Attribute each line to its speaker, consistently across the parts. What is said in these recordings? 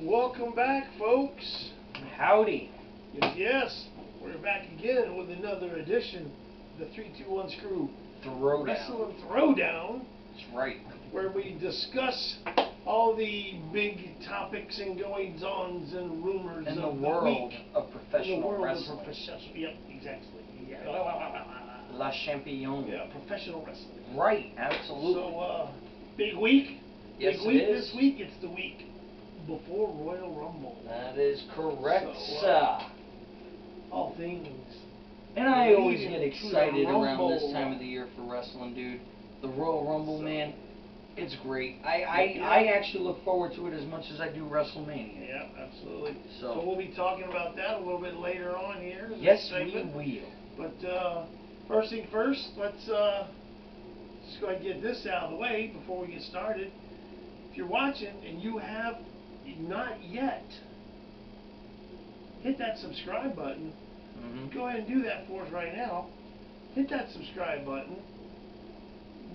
Speaker 1: Welcome back, folks.
Speaker 2: Howdy.
Speaker 1: Yes, we're back again with another edition of the 321 Screw
Speaker 2: Throwdown.
Speaker 1: Wrestling Throwdown.
Speaker 2: That's right.
Speaker 1: Where we discuss all the big topics and goings-ons and rumors
Speaker 2: in
Speaker 1: of
Speaker 2: the world
Speaker 1: week.
Speaker 2: of professional wrestling.
Speaker 1: Yep, exactly. Yeah.
Speaker 2: La Champion.
Speaker 1: Yeah, professional wrestling.
Speaker 2: Right, absolutely.
Speaker 1: So, big week.
Speaker 2: Yes,
Speaker 1: big week
Speaker 2: it is.
Speaker 1: This week. It's the week before Royal Rumble.
Speaker 2: That is correct,
Speaker 1: So,
Speaker 2: sir.
Speaker 1: All things.
Speaker 2: And I always
Speaker 1: leading
Speaker 2: get
Speaker 1: to
Speaker 2: excited
Speaker 1: the
Speaker 2: around
Speaker 1: Rumble.
Speaker 2: this time of the year for wrestling, dude. The Royal Rumble, man, it's great. I actually look forward to it as much as I do WrestleMania.
Speaker 1: Yeah, absolutely.
Speaker 2: So
Speaker 1: we'll be talking about that a little bit later on here.
Speaker 2: Yes, we will.
Speaker 1: But first thing first, let's just go ahead and get this out of the way before we get started. If you're watching and you have not yet hit that subscribe button, go ahead and do that for us right now. Hit that subscribe button.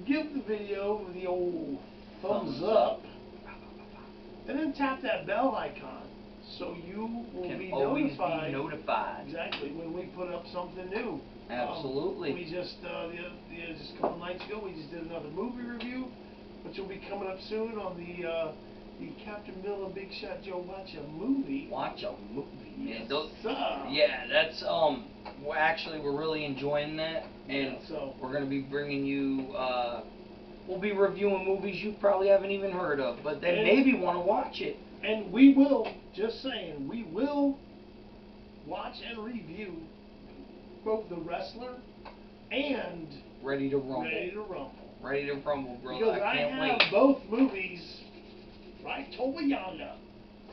Speaker 1: Give the video the old thumbs up. And then tap that bell icon so you will be notified. Exactly, when we put up something new.
Speaker 2: Absolutely.
Speaker 1: We just just a couple nights ago we just did another movie review, which will be coming up soon on the Captain Bill and Big Shot Joe Watch a Movie.
Speaker 2: Watch a movie, man.
Speaker 1: Yes,
Speaker 2: yeah, that's well, actually we're really enjoying that, and
Speaker 1: so
Speaker 2: we're gonna be bringing you we'll be reviewing movies you probably haven't even heard of, but then maybe want to watch it.
Speaker 1: And we will, just saying, we will watch and review both The Wrestler and
Speaker 2: Ready to Rumble.
Speaker 1: Ready to Rumble,
Speaker 2: bro.
Speaker 1: Because
Speaker 2: I can't
Speaker 1: have
Speaker 2: wait.
Speaker 1: both movies right over yonder.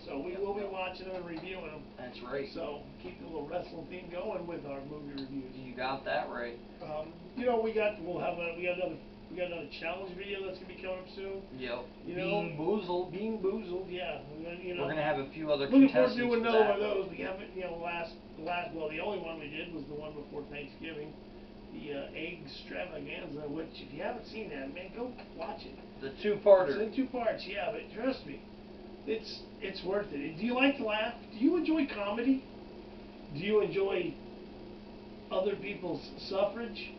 Speaker 1: So we will be watching them and reviewing them.
Speaker 2: That's right.
Speaker 1: So keep the little wrestling theme going with our movie reviews.
Speaker 2: You got that right.
Speaker 1: You know, we got another challenge video that's gonna be coming up soon.
Speaker 2: Yep.
Speaker 1: You know,
Speaker 2: Being Boozled.
Speaker 1: Yeah.
Speaker 2: We're gonna have a few other
Speaker 1: looking forward
Speaker 2: contestants
Speaker 1: to doing
Speaker 2: for
Speaker 1: another
Speaker 2: that.
Speaker 1: one of those. We haven't, well, the only one we did was the one before Thanksgiving, the egg extravaganza. Which, if you haven't seen that, man, go watch it.
Speaker 2: The two-parter.
Speaker 1: It's in 2 parts, yeah. But trust me, it's worth it. Do you like to laugh? Do you enjoy comedy? Do you enjoy other people's suffrage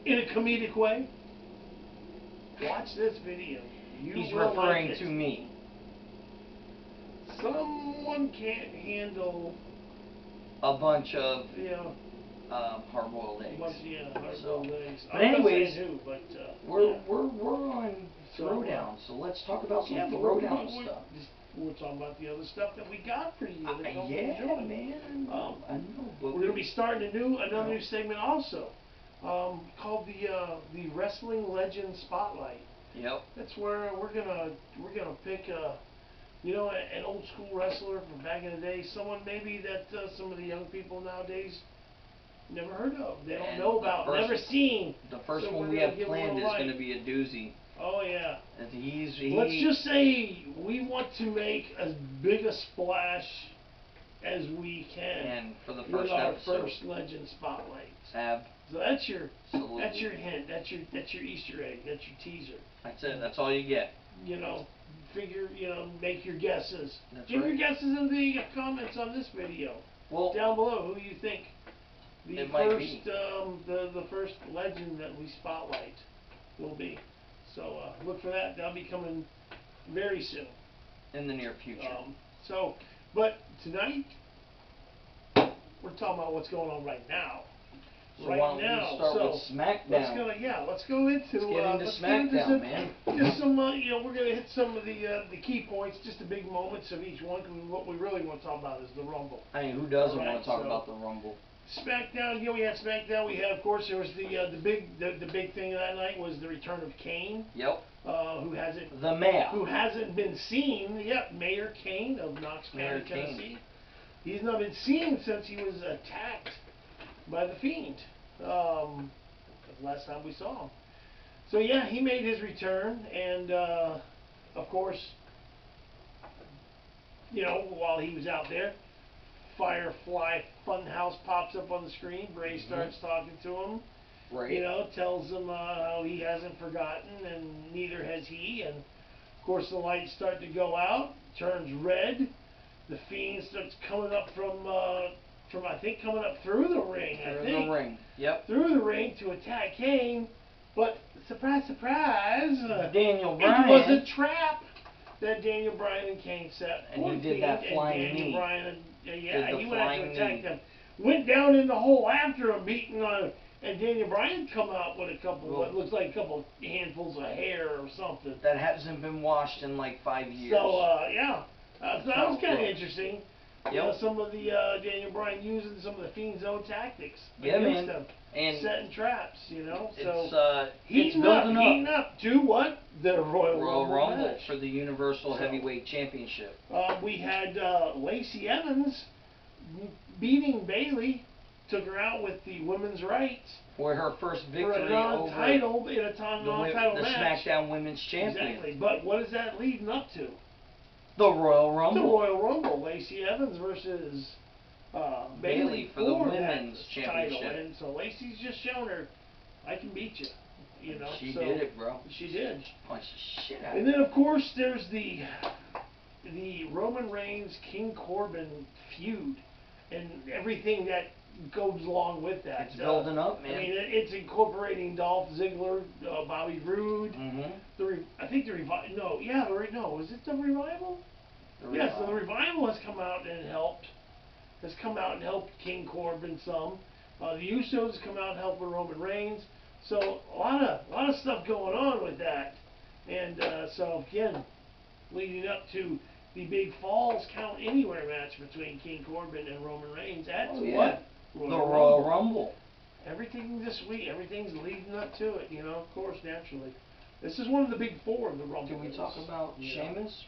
Speaker 1: in a comedic way? Watch this video.
Speaker 2: He's referring to me.
Speaker 1: Someone can't handle
Speaker 2: a bunch of
Speaker 1: hard-boiled
Speaker 2: hard-boiled eggs.
Speaker 1: eggs.
Speaker 2: But anyways,
Speaker 1: who,
Speaker 2: we're on Throwdown, so let's talk about some Throwdown stuff.
Speaker 1: We're talking about the other stuff that we got for you.
Speaker 2: Yeah, man. I know.
Speaker 1: We're going to be starting another new segment also, called the Wrestling Legend Spotlight.
Speaker 2: Yep.
Speaker 1: That's where we're gonna pick an old school wrestler from back in the day, someone maybe that some of the young people nowadays never heard of. They don't know about, never seen.
Speaker 2: The first one we have planned is going to be a doozy.
Speaker 1: Oh yeah.
Speaker 2: And
Speaker 1: let's just say we want to make as big a splash as we can.
Speaker 2: And for the first
Speaker 1: with our
Speaker 2: episode.
Speaker 1: first Legend Spotlight. So that's your hint. That's your Easter egg. That's your teaser.
Speaker 2: That's it. That's all you get.
Speaker 1: Make your guesses.
Speaker 2: Give
Speaker 1: your guesses in the comments on this video.
Speaker 2: Well,
Speaker 1: down below, who you think the first legend that we spotlight will be. So look for that. That'll be coming very soon.
Speaker 2: In the near future.
Speaker 1: But tonight we're talking about what's going on right now.
Speaker 2: So why don't we start with SmackDown?
Speaker 1: Let's go into
Speaker 2: SmackDown, man.
Speaker 1: Just some, we're gonna hit some of the key points, just the big moments of each one. Because what we really want to talk about is the Rumble.
Speaker 2: I mean, who doesn't want to talk about the Rumble?
Speaker 1: SmackDown. We had SmackDown. We had, of course, there was the big thing of that night was the return of Kane.
Speaker 2: Yep.
Speaker 1: Who hasn't?
Speaker 2: The mayor.
Speaker 1: Who hasn't been seen? Yep, Mayor Kane of Knox County, Tennessee. He's not been seen since he was attacked by the Fiend. Last time we saw him. So yeah, he made his return, and of course, while he was out there, Firefly Funhouse pops up on the screen. Bray starts talking to him.
Speaker 2: Right.
Speaker 1: Tells him how he hasn't forgotten, and neither has he. And of course, the lights start to go out, turns red. The Fiend starts coming up from I think coming up through the ring.
Speaker 2: Through the ring. Yep.
Speaker 1: Through the ring to attack Kane, but surprise, surprise!
Speaker 2: Daniel Bryan.
Speaker 1: It was a trap that Daniel Bryan and Kane set.
Speaker 2: And he did that flying knee.
Speaker 1: Bryan, yeah, he went out to
Speaker 2: flying
Speaker 1: attack
Speaker 2: knee.
Speaker 1: them. Went down in the hole after him, beating on him. And Daniel Bryan come out with a couple, what looks like a couple handfuls of hair or something.
Speaker 2: That hasn't been washed in like 5 years.
Speaker 1: So, yeah. So that was kind of interesting.
Speaker 2: Yep.
Speaker 1: You know, some of the Daniel Bryan using some of the Fiend's own tactics
Speaker 2: man.
Speaker 1: against them.
Speaker 2: And
Speaker 1: setting traps, you know.
Speaker 2: It's,
Speaker 1: So
Speaker 2: heating up
Speaker 1: to what? The Royal Rumble match.
Speaker 2: For the Universal Heavyweight Championship.
Speaker 1: We had Lacey Evans beating Bayley, took her out with the women's rights.
Speaker 2: For her first victory
Speaker 1: for a non-title in a non-title
Speaker 2: the
Speaker 1: match.
Speaker 2: SmackDown Women's Champion.
Speaker 1: Exactly. But what is that leading up to?
Speaker 2: The Royal Rumble.
Speaker 1: The Royal Rumble. Lacey Evans versus Bayley
Speaker 2: for the Women's Championship.
Speaker 1: Title. And so Lacey's just shown her, I can beat you. You know.
Speaker 2: She did it, bro.
Speaker 1: She did.
Speaker 2: She punched the shit out of
Speaker 1: And then of course there's the Roman Reigns King Corbin feud and everything that goes along with that.
Speaker 2: It's building up, man.
Speaker 1: I mean, it's incorporating Dolph Ziggler, Bobby Roode. I think the revival. No, yeah, no. Is it the revival? Yes, so the revival has come out and helped. Has come out and helped King Corbin some. The Usos has come out and helped with Roman Reigns. So a lot of stuff going on with that. And so again, leading up to the big Falls Count Anywhere match between King Corbin and Roman Reigns at what?
Speaker 2: The Royal Rumble.
Speaker 1: Everything this week, everything's leading up to it, you know, of course, naturally. This is one of the big four of the Rumble.
Speaker 2: Can we talk about Sheamus?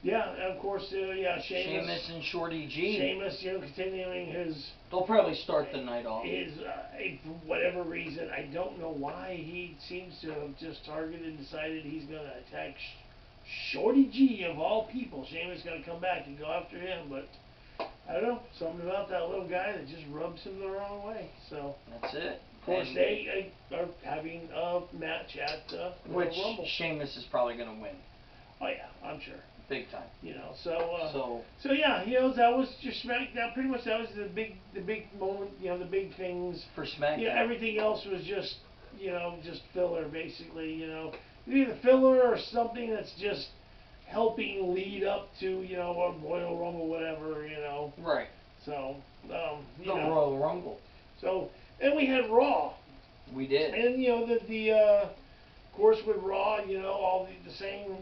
Speaker 1: Yeah, and of course, Sheamus.
Speaker 2: Sheamus and Shorty G.
Speaker 1: Sheamus, you know, continuing his...
Speaker 2: They'll probably start the night off.
Speaker 1: For whatever reason, I don't know why he seems to have just targeted and decided he's going to attack Shorty G of all people. Sheamus going to come back and go after him, but... I don't know, something about that little guy that just rubs him the wrong way. So
Speaker 2: that's it.
Speaker 1: Of course, they are having a match at
Speaker 2: which
Speaker 1: Rumble.
Speaker 2: Sheamus is probably going to win.
Speaker 1: Oh yeah, I'm sure.
Speaker 2: Big time.
Speaker 1: You know, so yeah, you know, that was just SmackDown. Pretty much that was the big moment. You know, the big things
Speaker 2: for SmackDown.
Speaker 1: Yeah, everything else was just, you know, just filler basically. You know, either filler or something that's just helping lead up to, you know, a Royal Rumble, whatever, you know.
Speaker 2: Right.
Speaker 1: So,
Speaker 2: the Royal Rumble.
Speaker 1: So, and we had Raw.
Speaker 2: We did.
Speaker 1: And, you know, of course with Raw, you know, all the same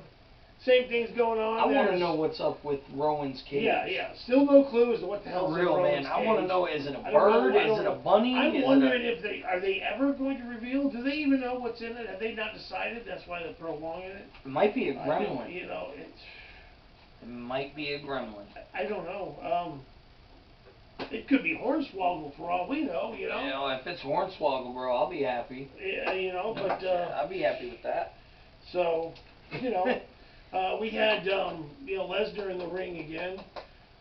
Speaker 1: things going on.
Speaker 2: I want to know what's up with Rowan's cage.
Speaker 1: Yeah. Still no clue as to what the hell is
Speaker 2: real,
Speaker 1: Rowan's
Speaker 2: man.
Speaker 1: cage.
Speaker 2: I want to know, is it a bird? Is it a bunny?
Speaker 1: I'm wondering if are they ever going to reveal? Do they even know what's in it? Have they not decided? That's why they're prolonging it.
Speaker 2: It might be a gremlin.
Speaker 1: You know,
Speaker 2: it might be a gremlin.
Speaker 1: I don't know. It could be Hornswoggle for all we know, you know.
Speaker 2: You know, if it's Hornswoggle, bro, I'll be happy.
Speaker 1: Yeah, you know, but
Speaker 2: I'll be happy with that.
Speaker 1: So, you know, we had you know, Lesnar in the ring again,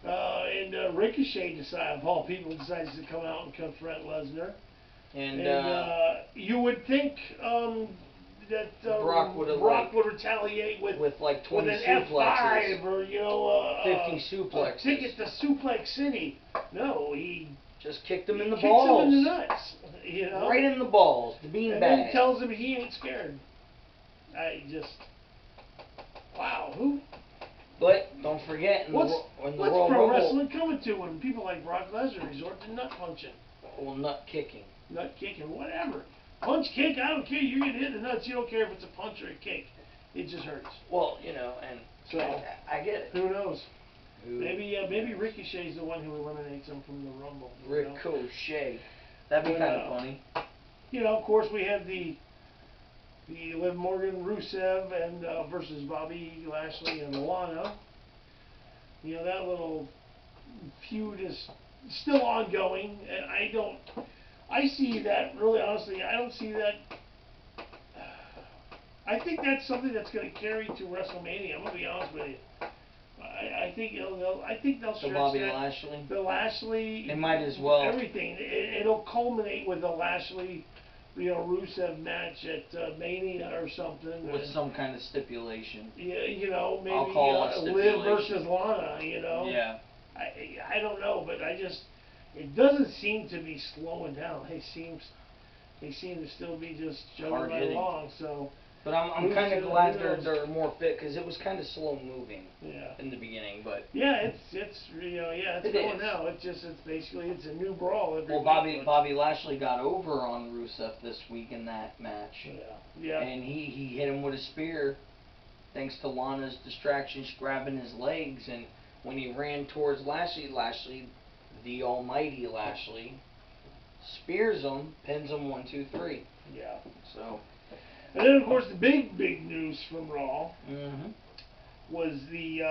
Speaker 1: and Ricochet of all people decides to come out and confront Lesnar. And you would think that Brock would retaliate with
Speaker 2: like 20
Speaker 1: an
Speaker 2: suplexes.
Speaker 1: F5 or, you know,
Speaker 2: 50 suplexes.
Speaker 1: A ticket to Suplex City. No, he
Speaker 2: just kicked him in the
Speaker 1: balls.
Speaker 2: Kicks him
Speaker 1: in the nuts. You know?
Speaker 2: Right in the balls. The beanbag.
Speaker 1: And then tells him he ain't scared. Wow, who?
Speaker 2: But don't forget,
Speaker 1: what's
Speaker 2: Royal
Speaker 1: pro
Speaker 2: Rumble,
Speaker 1: wrestling coming to when people like Brock Lesnar resort to nut punching?
Speaker 2: Well, nut kicking.
Speaker 1: Nut kicking, whatever. Punch, kick, I don't care. You're going to hit the nuts. You don't care if it's a punch or a kick. It just hurts.
Speaker 2: Well, you know, and so I get it.
Speaker 1: Who knows? Maybe Ricochet's the one who eliminates him from the Rumble.
Speaker 2: Ricochet. That'd be kind of funny.
Speaker 1: You know, of course, we have the Liv Morgan, Rusev, and versus Bobby Lashley and Lana. You know, that little feud is still ongoing, and I see that, really honestly, I don't see that. I think that's something that's going to carry to WrestleMania. I'm going to be honest with you. I think they'll stretch
Speaker 2: Bobby
Speaker 1: that.
Speaker 2: Lashley.
Speaker 1: The Lashley.
Speaker 2: They might as well.
Speaker 1: Everything. It'll culminate with the Lashley Rusev match at Mania or something.
Speaker 2: With some kind of stipulation.
Speaker 1: Yeah, maybe
Speaker 2: I'll call it
Speaker 1: Liv
Speaker 2: stipulation.
Speaker 1: versus Lana.
Speaker 2: Yeah.
Speaker 1: I don't know, but it doesn't seem to be slowing down. They seem to still be just chugging right along. So.
Speaker 2: But I'm kind of glad they're more fit because it was kind of slow moving.
Speaker 1: Yeah.
Speaker 2: In the beginning, but.
Speaker 1: Yeah, it's going now. It's basically a new brawl every week.
Speaker 2: Bobby Lashley got over on Rusev this week in that match.
Speaker 1: Yeah.
Speaker 2: And he hit him with a spear, thanks to Lana's distractions grabbing his legs, and when he ran towards Lashley, the almighty Lashley, spears him, pins him 1, 2, 3.
Speaker 1: Yeah.
Speaker 2: So.
Speaker 1: And then of course the big news from Raw.
Speaker 2: Mm-hmm.
Speaker 1: Was the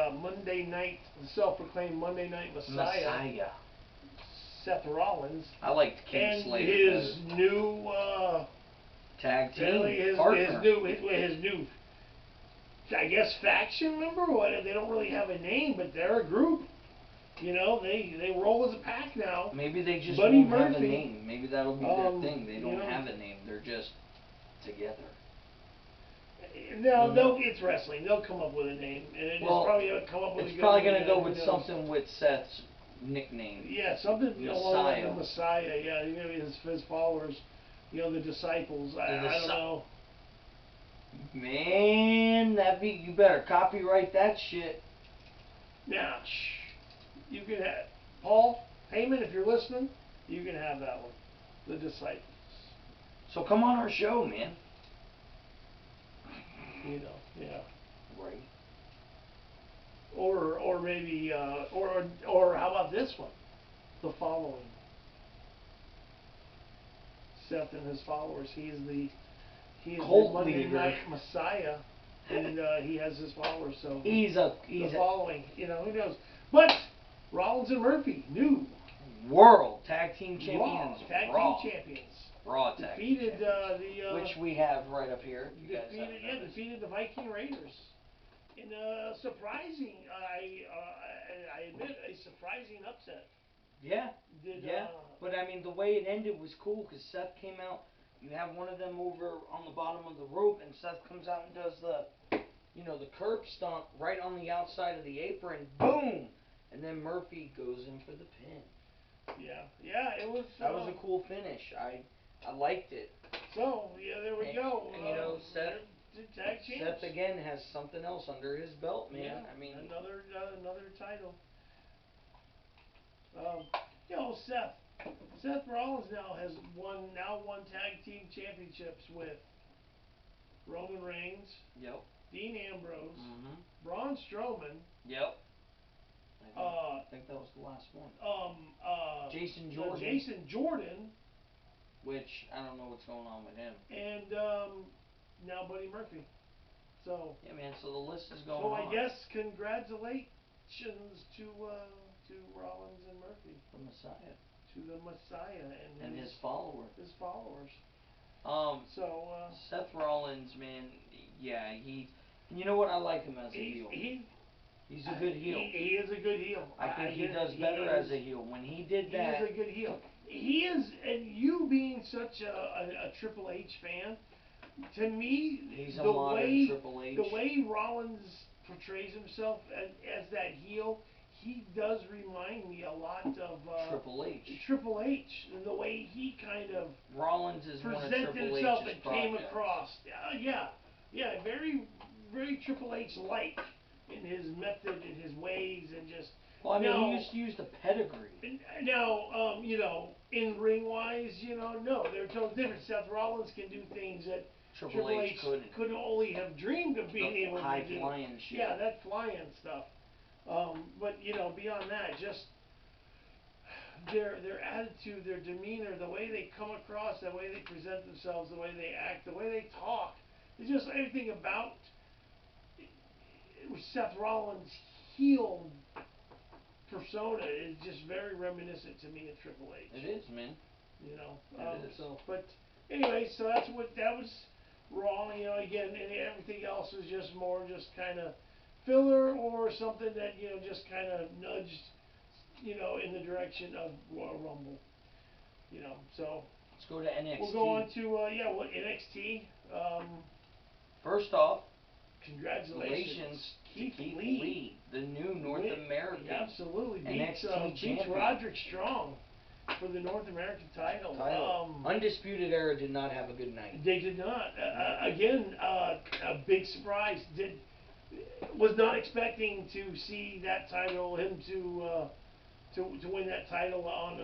Speaker 1: the self-proclaimed Monday Night Messiah. Seth Rollins.
Speaker 2: I liked Kingslayer.
Speaker 1: And his new
Speaker 2: tag team
Speaker 1: his new I guess faction member. They don't really have a name, but they're a group. They roll as a pack now.
Speaker 2: Maybe they just
Speaker 1: Buddy
Speaker 2: won't
Speaker 1: Murphy.
Speaker 2: have a name. Maybe that'll be their thing. They don't have a name. They're just together.
Speaker 1: No, it's wrestling. They'll come up with a name, and it's probably going to come up with.
Speaker 2: It's probably going to go with something with Seth's nickname.
Speaker 1: Yeah, something along like the Messiah. Yeah, his followers, the disciples. I don't know.
Speaker 2: Man, you better copyright that shit.
Speaker 1: Now, you can have Paul Heyman if you're listening. You can have that one, the disciples.
Speaker 2: So come on our show, man.
Speaker 1: Yeah.
Speaker 2: Right.
Speaker 1: Or maybe, or how about this one? The following. Seth and his followers. He is the Monday Night Messiah, and he has his followers. So
Speaker 2: he's
Speaker 1: the following. Who knows? But Rollins and Murphy, new
Speaker 2: World Tag Team Champions.
Speaker 1: Raw Tag Team Champions.
Speaker 2: Raw Tag
Speaker 1: defeated
Speaker 2: which we have right up here.
Speaker 1: Defeated the Viking Raiders in a surprising, I admit, a surprising upset.
Speaker 2: Yeah. But I mean, the way it ended was cool because Seth came out. You have one of them over on the bottom of the rope, and Seth comes out and does the curb stomp right on the outside of the apron. Boom! And then Murphy goes in for the pin.
Speaker 1: Yeah, it was.
Speaker 2: That was a cool finish. I liked it.
Speaker 1: So there we go.
Speaker 2: And
Speaker 1: Seth
Speaker 2: again has something else under his belt, man.
Speaker 1: Yeah,
Speaker 2: I mean,
Speaker 1: another title. Seth Rollins now has won tag team championships with Roman Reigns.
Speaker 2: Yep.
Speaker 1: Dean Ambrose.
Speaker 2: Mm-hmm.
Speaker 1: Braun Strowman.
Speaker 2: Yep. I think that was the last one. Jason Jordan. Which I don't know what's going on with him.
Speaker 1: And now Buddy Murphy. So.
Speaker 2: Yeah, man. So the list is going on.
Speaker 1: So I guess congratulations to Rollins and Murphy.
Speaker 2: The Messiah.
Speaker 1: To the Messiah
Speaker 2: and his followers. Seth Rollins, man. Yeah, you know what? I like him as a heel. He's a good heel.
Speaker 1: He is a good heel.
Speaker 2: I think he does better as a heel. When he did that,
Speaker 1: he is a good heel. He is, and you being such a Triple H fan, to me,
Speaker 2: he's a modern Triple H.
Speaker 1: The way Rollins portrays himself as that heel, he does remind me a lot of
Speaker 2: Triple H.
Speaker 1: Triple H, and the way he kind of
Speaker 2: Rollins is
Speaker 1: presented himself and came across. Very, very Triple H-like in his method, in his ways, and just.
Speaker 2: Well, I mean, he used to use the pedigree.
Speaker 1: Now, in ring wise, no, they're totally different. Seth Rollins can do things that Triple H could only have dreamed of being able to do.
Speaker 2: High flying shit.
Speaker 1: Yeah, that flying stuff. But beyond that, just their attitude, their demeanor, the way they come across, the way they present themselves, the way they act, the way they talk, it's just everything about Seth Rollins' heel persona is just very reminiscent to me of Triple H.
Speaker 2: It is, man.
Speaker 1: It is. But anyway, so that was Raw. Again, and everything else was just more kind of filler or something that just kind of nudged in the direction of Royal Rumble. So
Speaker 2: Let's go to NXT.
Speaker 1: We'll go on to NXT.
Speaker 2: First off,
Speaker 1: congratulations
Speaker 2: to Keith Lee, the new North American
Speaker 1: absolutely
Speaker 2: NXT
Speaker 1: beats
Speaker 2: champion.
Speaker 1: Roderick Strong for the North American title.
Speaker 2: Undisputed Era did not have a good night.
Speaker 1: They did not. Again, a big surprise. Was not expecting to see that title, him to win that title on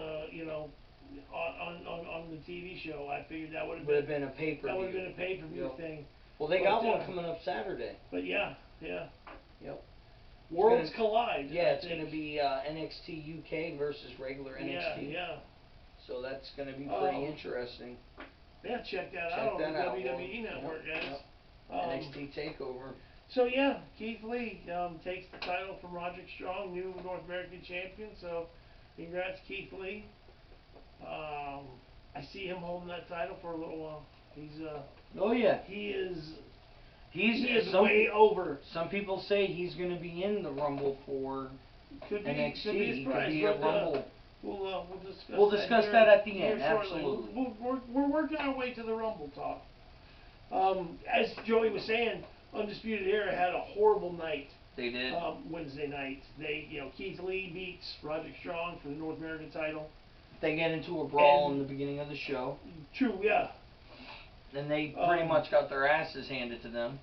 Speaker 1: on the TV show. I figured that would have been
Speaker 2: a pay-per-view.
Speaker 1: That would have been a pay-per-view thing.
Speaker 2: Well, they got one coming up Saturday.
Speaker 1: But yeah.
Speaker 2: Yep.
Speaker 1: Worlds collide.
Speaker 2: Yeah, it's going to be NXT UK versus regular NXT.
Speaker 1: Yeah.
Speaker 2: So that's going to be pretty interesting.
Speaker 1: Yeah, check that out on the WWE Network, guys.
Speaker 2: NXT Takeover.
Speaker 1: So yeah, Keith Lee takes the title from Roderick Strong, new North American champion. So congrats, Keith Lee. I see him holding that title for a little while. He is way over.
Speaker 2: Some people say he's going to be in the Rumble for NXT.
Speaker 1: Could be
Speaker 2: a Rumble.
Speaker 1: We'll
Speaker 2: discuss that at the end. Absolutely.
Speaker 1: We're working our way to the Rumble talk. As Joey was saying, Undisputed Era had a horrible night.
Speaker 2: They did.
Speaker 1: Wednesday night. Keith Lee beats Roderick Strong for the North American title.
Speaker 2: They get into a brawl in the beginning of the show.
Speaker 1: True, yeah.
Speaker 2: And they pretty much got their asses handed to them.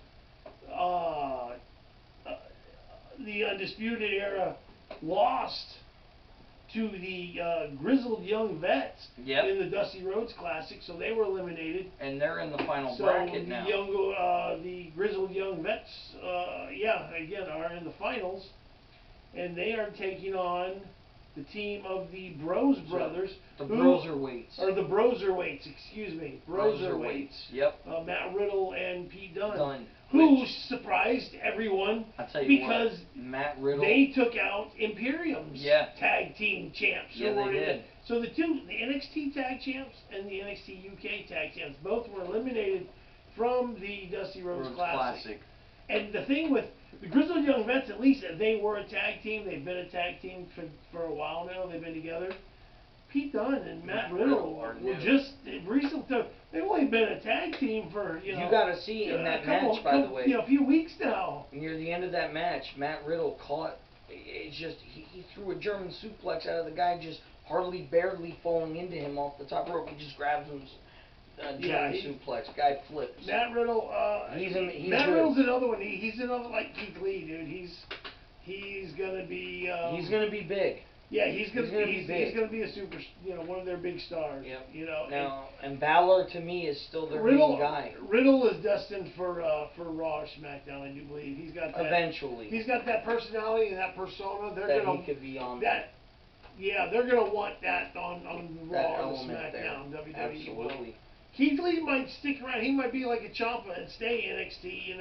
Speaker 1: The Undisputed Era lost to the Grizzled Young Vets in the Dusty Rhodes Classic, so they were eliminated.
Speaker 2: And they're in the final bracket now.
Speaker 1: The Grizzled Young Vets, again, are in the finals, and they are taking on the team of the Bros Brothers.
Speaker 2: The Broserweights.
Speaker 1: Or the Broserweights, excuse me. Broserweights.
Speaker 2: Yep.
Speaker 1: Matt Riddle and Pete Dunne.
Speaker 2: Who
Speaker 1: surprised everyone
Speaker 2: because Matt Riddle,
Speaker 1: they took out Imperium's tag team champs.
Speaker 2: Yeah, they did.
Speaker 1: So the NXT tag champs and the NXT UK tag champs both were eliminated from the Dusty Rhodes Classic. And the thing with the Grizzled Young Vets, at least they were a tag team. They've been a tag team for a while now. They've been together. Pete Dunne and Matt Riddle were just recently. They've only been a tag team for
Speaker 2: You got to see in that match, by the way.
Speaker 1: A few weeks now.
Speaker 2: Near the end of that match, Matt Riddle caught. It's just he threw a German suplex out of the guy, just barely falling into him off the top rope. He just grabs him. German suplex. Guy flips.
Speaker 1: Matt Riddle. Matt Riddle's another one. He's another like Keith Lee, dude. He's gonna be.
Speaker 2: He's gonna be big.
Speaker 1: Yeah, he's gonna be big. He's gonna be a super, one of their big stars.
Speaker 2: Yep.
Speaker 1: Now,
Speaker 2: and Balor to me is still their main guy.
Speaker 1: Riddle is destined for Raw or SmackDown, I do believe. He's got that.
Speaker 2: Eventually.
Speaker 1: He's got that personality and that persona.
Speaker 2: He could be on
Speaker 1: that. Yeah, they're gonna want that on Raw or SmackDown.
Speaker 2: There.
Speaker 1: WWE.
Speaker 2: Absolutely.
Speaker 1: Keith Lee might stick around. He might be like a Ciampa and stay NXT,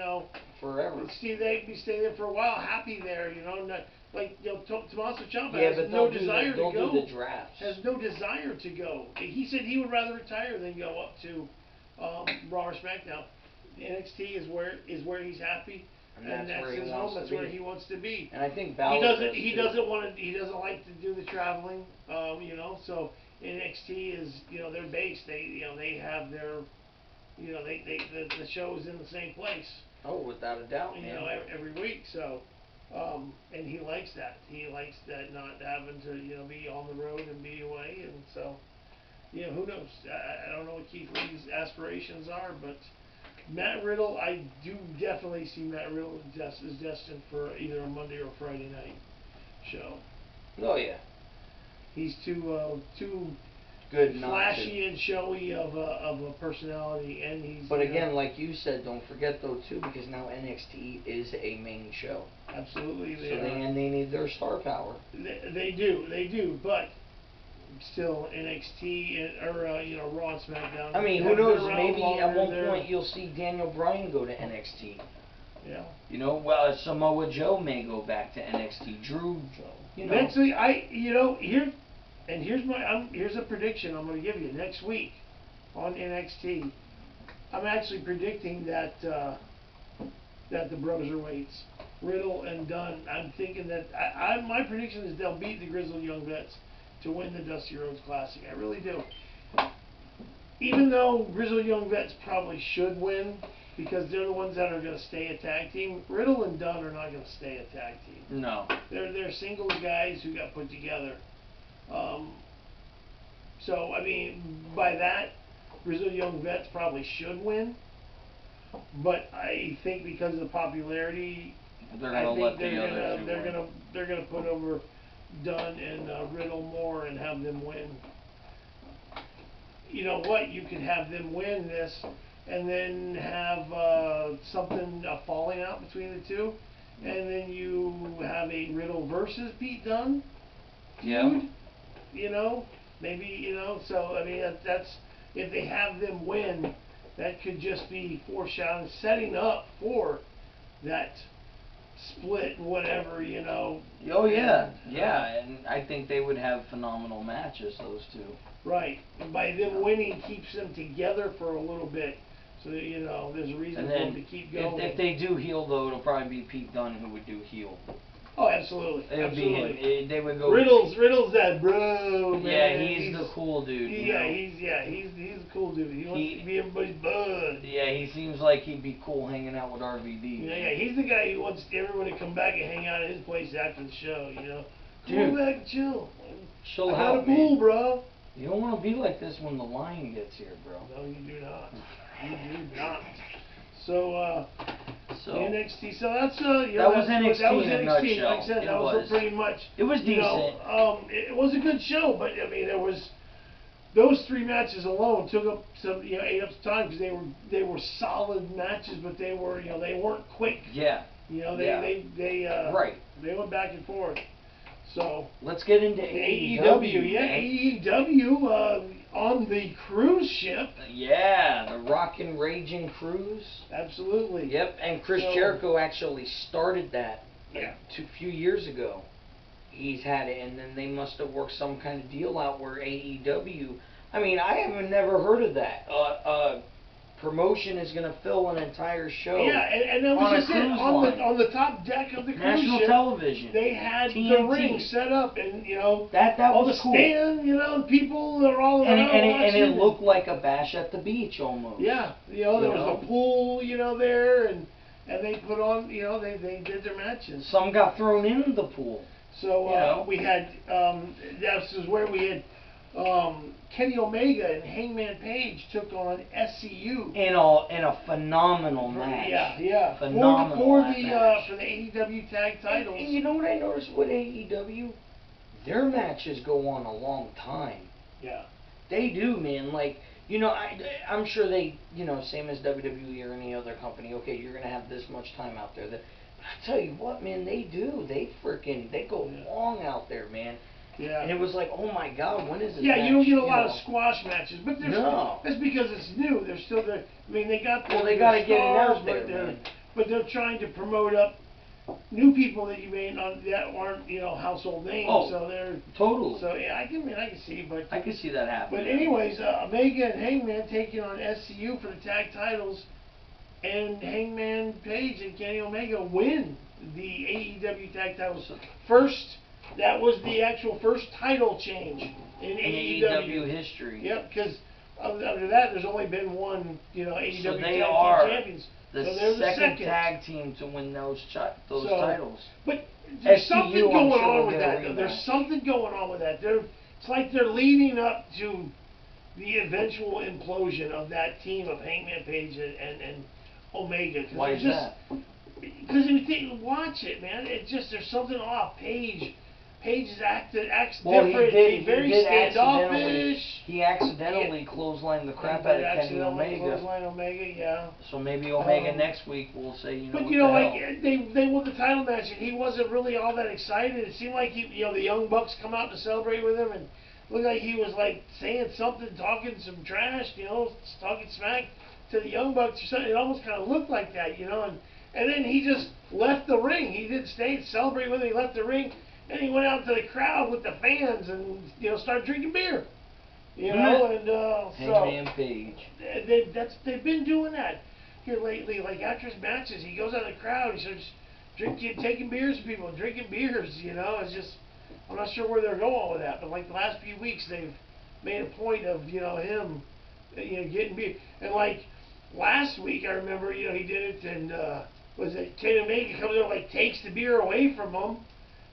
Speaker 2: forever.
Speaker 1: They'd be staying there for a while, happy there, not, like Tommaso Ciampa has no desire to go.
Speaker 2: Do the drafts.
Speaker 1: Has no desire to go. He said he would rather retire than go up to Raw or SmackDown. NXT is where he's happy, and that's his home. That's where he wants to be.
Speaker 2: And I think Balor
Speaker 1: he doesn't like to do the traveling, so. NXT is, their base. They have their, the shows in the same place.
Speaker 2: Oh, without a doubt,
Speaker 1: every week. So, and he likes that. He likes that not having to, be on the road and be away. And so, who knows? I don't know what Keith Lee's aspirations are, but Matt Riddle, I do definitely see Matt Riddle is destined for either a Monday or Friday night show.
Speaker 2: Oh yeah.
Speaker 1: He's too
Speaker 2: good,
Speaker 1: flashy and showy of a personality, and he's.
Speaker 2: But again, like you said, don't forget though too, because now NXT is a main show.
Speaker 1: Absolutely,
Speaker 2: they need their star power.
Speaker 1: They do, but still NXT or Raw and SmackDown.
Speaker 2: I mean, who knows? Maybe at one point you'll see Daniel Bryan go to NXT.
Speaker 1: Yeah.
Speaker 2: Samoa Joe may go back to NXT. Drew.
Speaker 1: Next week, here's a prediction I'm going to give you. Next week on NXT, I'm actually predicting that the Broserweights, Riddle and Dunne, I'm thinking that my prediction is they'll beat the Grizzled Young Vets to win the Dusty Rhodes Classic. I really do. even though Grizzled Young Vets probably should win because they're the ones that are going to stay a tag team, Riddle and Dunn are not going to stay a tag team.
Speaker 2: No.
Speaker 1: They're singles guys who got put together. So, I mean, by that, Grizzled Young Vets probably should win. But I think because of the popularity,
Speaker 2: they're
Speaker 1: gonna put over Dunn and Riddle more and have them win. You know what? You could have them win this, and then have something a falling out between the two, and then you have a Riddle versus Pete Dunne feud.
Speaker 2: Yeah.
Speaker 1: You know, maybe So I mean, that's if they have them win. That could just be foreshadowing, setting up for that split, whatever,
Speaker 2: Oh, yeah. Yeah, and I think they would have phenomenal matches, those two.
Speaker 1: Right. And by them winning, keeps them together for a little bit. So, there's a reason for them to keep going.
Speaker 2: If they do heel, though, it'll probably be Pete Dunne who would do heel.
Speaker 1: Oh, absolutely.
Speaker 2: It would be him. They would go.
Speaker 1: Riddle's that bro, man.
Speaker 2: Yeah, he's the cool dude.
Speaker 1: He's a cool dude. He wants to be everybody's bud.
Speaker 2: Yeah, he seems like he'd be cool hanging out with RVD.
Speaker 1: Yeah, he's the guy who wants everyone to come back and hang out at his place after the show.
Speaker 2: Dude,
Speaker 1: come back and chill.
Speaker 2: Chill out,
Speaker 1: I got a pool, bro.
Speaker 2: You don't want to be like this when the Lion gets here, bro.
Speaker 1: No, you do not. You do not. So NXT. So that's
Speaker 2: that was NXT.
Speaker 1: That was
Speaker 2: in a
Speaker 1: NXT.
Speaker 2: nutshell.
Speaker 1: Like I said, that was pretty much.
Speaker 2: It was decent.
Speaker 1: It was a good show, but I mean, there was those 3 matches alone took up some ate up some time because they were solid matches, but they weren't quick.
Speaker 2: Yeah.
Speaker 1: They
Speaker 2: right.
Speaker 1: They went back and forth. So
Speaker 2: let's get into AEW.
Speaker 1: Yeah, AEW on the cruise ship.
Speaker 2: Yeah, the Rockin' Raging Cruise.
Speaker 1: Absolutely.
Speaker 2: Yep, and Chris Jericho actually started that.
Speaker 1: Yeah.
Speaker 2: A few years ago. He's had it, and then they must have worked some kind of deal out where AEW. I mean, I haven't never heard of that. Promotion is going to fill an entire show.
Speaker 1: Yeah, and that was just it. On the top deck of the cruise
Speaker 2: National
Speaker 1: ship,
Speaker 2: television.
Speaker 1: They had
Speaker 2: TNT.
Speaker 1: the ring set up, and
Speaker 2: that
Speaker 1: all
Speaker 2: was
Speaker 1: the
Speaker 2: cool.
Speaker 1: stand, people are all around
Speaker 2: and it looked like a bash at the beach almost.
Speaker 1: Yeah, there was a pool, there, and they put on, they did their matches.
Speaker 2: Some got thrown in the pool.
Speaker 1: So we had this is where we had Kenny Omega and Hangman Page took on SCU
Speaker 2: in a phenomenal match.
Speaker 1: Yeah.
Speaker 2: Phenomenal
Speaker 1: for
Speaker 2: match.
Speaker 1: the AEW tag titles.
Speaker 2: And you know what I noticed with AEW? Their matches go on a long time.
Speaker 1: Yeah.
Speaker 2: They do, man. Like, I'm sure they, same as WWE or any other company. Okay, you're gonna have this much time out there. But I tell you what, man, they do. They go long out there, man.
Speaker 1: Yeah.
Speaker 2: And it was like, oh my God, when is this?
Speaker 1: Yeah,
Speaker 2: match?
Speaker 1: you don't get a lot of squash matches, but
Speaker 2: no.
Speaker 1: That's because it's new. They're still there. I mean, they got
Speaker 2: they got to get it out
Speaker 1: there,
Speaker 2: man.
Speaker 1: But they're trying to promote up new people that aren't household names.
Speaker 2: Oh,
Speaker 1: so they're
Speaker 2: totally.
Speaker 1: So yeah, I can see, but
Speaker 2: I can see that happening.
Speaker 1: But anyways, Omega and Hangman taking on SCU for the tag titles, and Hangman Page and Kenny Omega win the AEW tag titles first. That was the actual first title change in AEW
Speaker 2: history.
Speaker 1: Yep, because under that, there's only been one, AEW
Speaker 2: so they
Speaker 1: tag
Speaker 2: are
Speaker 1: team champions.
Speaker 2: The second tag team to win those titles.
Speaker 1: But there's
Speaker 2: SCU,
Speaker 1: something going on with that.
Speaker 2: Rematch.
Speaker 1: There's something going on with that. It's like they're leading up to the eventual implosion of that team of Hangman Page and Omega.
Speaker 2: Why is that?
Speaker 1: Because if you watch it, man, there's something off. Page acts different. He's very standoffish.
Speaker 2: He accidentally clotheslined the crap out of Kenny Omega.
Speaker 1: Clothesline Omega, yeah.
Speaker 2: So maybe Omega next week will say,
Speaker 1: But they won the title match, and he wasn't really all that excited. It seemed like the Young Bucks come out to celebrate with him, and it looked like he was like saying something, talking some trash, talking smack to the Young Bucks or something. It almost kind of looked like that, And then he just left the ring. He didn't stay and celebrate with him. He left the ring. And he went out to the crowd with the fans and started drinking beer,
Speaker 2: Hangman Page.
Speaker 1: They've been doing that here lately. Like after his matches, he goes out to the crowd. He starts taking beers from people, drinking beers. It's just I'm not sure where they're going with that. But like the last few weeks, they've made a point of him you know, getting beer. And like last week, I remember, you know, he did it, and was it Kenny Omega comes over, like takes the beer away from him,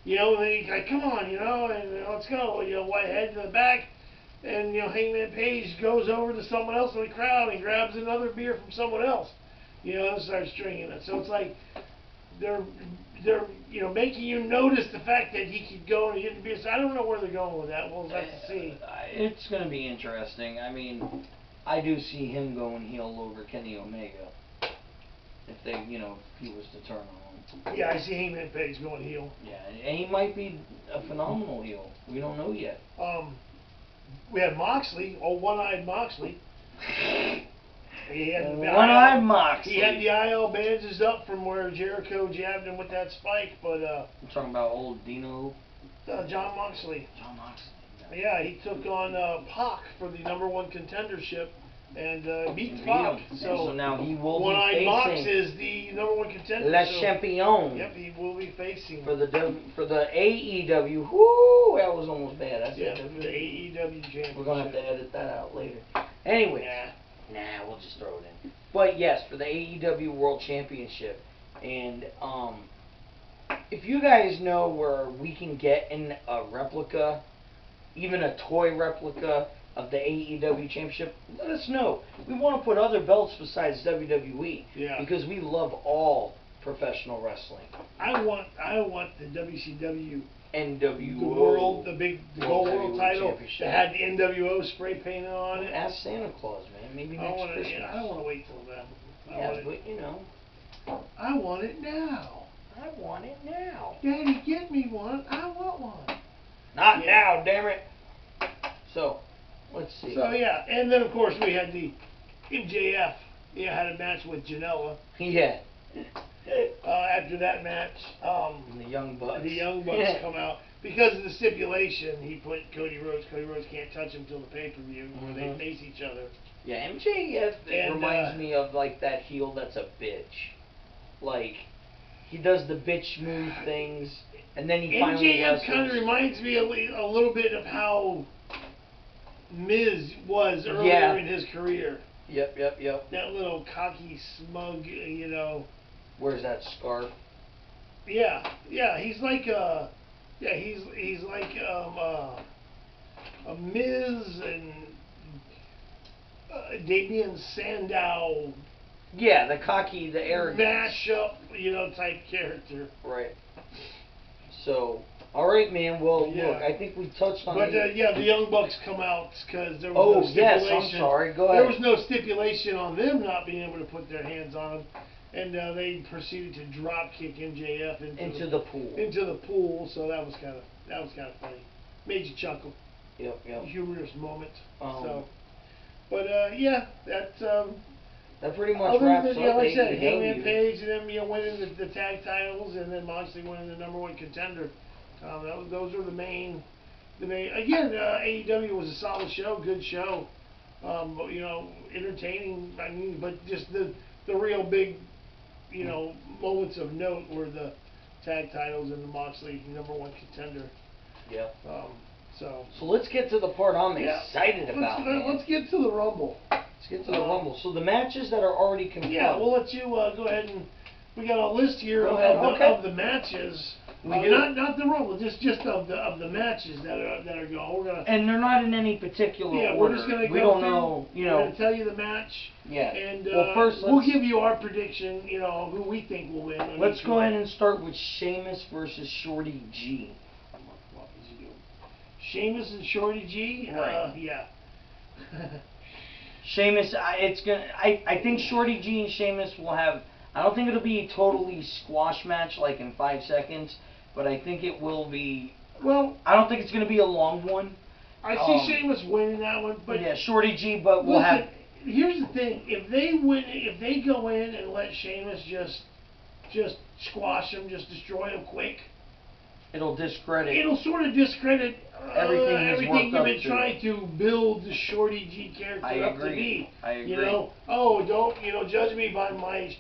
Speaker 1: you know, and then he's like, come on, you know, and let's go, you know, head to the back. And, you know, Hangman Page goes over to someone else in the crowd and grabs another beer from someone else, you know, and starts drinking it. So it's like they're you know, making you notice the fact that he could go and get the beer. So I don't know where they're going with that. We'll have to see.
Speaker 2: It's going to be interesting. I mean, I do see him going heel over Kenny Omega. If they, you know, if he was to turn on him.
Speaker 1: Yeah, I see Hangman Page going heel.
Speaker 2: Yeah, and he might be a phenomenal heel. We don't know yet.
Speaker 1: We had Moxley, one-eyed Moxley. He had
Speaker 2: one-eyed Moxley.
Speaker 1: He had the IL bandages up from where Jericho jabbed him with that spike, but
Speaker 2: I'm talking about old Dino.
Speaker 1: John Moxley.
Speaker 2: John Moxley.
Speaker 1: Yeah, he took on Pac for the #1 contendership and beat Pac.
Speaker 2: So now he will be
Speaker 1: One-eyed
Speaker 2: facing.
Speaker 1: Mox is the #1 contender.
Speaker 2: Le Champion.
Speaker 1: Yep, he will be facing
Speaker 2: for the AEW. Whoo, that was almost bad. That's
Speaker 1: yeah, for the AEW championship.
Speaker 2: We're gonna have to edit that out later. Anyway, nah, we'll just throw it in. But yes, for the AEW World Championship, and if you guys know where we can get in a replica, even a toy replica of the AEW Championship, let us know. We want to put other belts besides WWE.
Speaker 1: Yeah.
Speaker 2: Because we love all professional wrestling.
Speaker 1: I want the WCW
Speaker 2: NWO.
Speaker 1: the gold world title that had the NWO spray painted on it.
Speaker 2: Ask Santa Claus, man. Maybe next Christmas.
Speaker 1: Yeah, I don't want to wait till then.
Speaker 2: Yeah, but you know.
Speaker 1: I want it now.
Speaker 2: I want it now.
Speaker 1: Daddy, get me one. I want one.
Speaker 2: Not now, damn it. So, let's see.
Speaker 1: So yeah, and then of course we had the MJF. Yeah, had a match with Janela.
Speaker 2: Yeah.
Speaker 1: After that match,
Speaker 2: the Young Bucks.
Speaker 1: The Young Bucks come out because of the stipulation. He put Cody Rhodes. Cody Rhodes can't touch him till the pay-per-view where they face each other.
Speaker 2: Yeah, MJF reminds me of like that heel that's a bitch. Like he does the bitch move things, and then he finally
Speaker 1: MJF kind of reminds me a little bit of how Miz was earlier in his career.
Speaker 2: Yep.
Speaker 1: That little cocky, smug, you know.
Speaker 2: Where's that scarf?
Speaker 1: Yeah. He's like he's like a Miz and Damian Sandow.
Speaker 2: Yeah, the cocky, the arrogant
Speaker 1: mashup, you know, type character.
Speaker 2: Right. So, all right, man. Well, look, I think we touched on.
Speaker 1: But the Young Bucks come out because there was no stipulation.
Speaker 2: Oh yes, I'm sorry. Go ahead.
Speaker 1: There was no stipulation on them not being able to put their hands on him, and they proceeded to drop kick MJF into the pool. Into the pool. So that was kind of funny. Made you chuckle.
Speaker 2: Yep.
Speaker 1: Humorous moment. But
Speaker 2: that pretty much wraps up.
Speaker 1: Like I said, Hangman Page and them, winning the tag titles, and then Moxley winning the #1 contender. Those are the main. Again, AEW was a solid show, good show. You know, entertaining. I mean, but just the real big, you know, moments of note were the tag titles and the Moxley #1 contender.
Speaker 2: Yeah.
Speaker 1: So
Speaker 2: let's get to the part I'm excited about.
Speaker 1: Let's get to the Rumble.
Speaker 2: Let's get to the Rumble. So the matches that are already confirmed.
Speaker 1: Yeah, we'll let you go ahead and we got a list here of the matches. Not the Rumble, just of the matches that are going. We're gonna
Speaker 2: and they're not in any particular order.
Speaker 1: We're just gonna
Speaker 2: we don't know. You know,
Speaker 1: we're gonna tell you the match.
Speaker 2: Yeah.
Speaker 1: And
Speaker 2: first
Speaker 1: we'll give you our prediction. You know who we think will win.
Speaker 2: Let's go ahead and start with Sheamus versus Shorty G.
Speaker 1: Sheamus and Shorty G.
Speaker 2: Right.
Speaker 1: Yeah.
Speaker 2: Sheamus, I think Shorty G and Sheamus will have. I don't think it'll be a totally squash match like in 5 seconds, but I think it will be.
Speaker 1: Well,
Speaker 2: I don't think it's going to be a long one.
Speaker 1: I see Sheamus winning that one, but
Speaker 2: yeah, Shorty G. But we'll have.
Speaker 1: Here's the thing: if they win, if they go in and let Sheamus just squash him, just destroy him quick,
Speaker 2: it'll discredit.
Speaker 1: It'll sort of discredit
Speaker 2: everything
Speaker 1: you've been trying to build the Shorty G character up to be.
Speaker 2: I agree.
Speaker 1: You know, don't judge me by my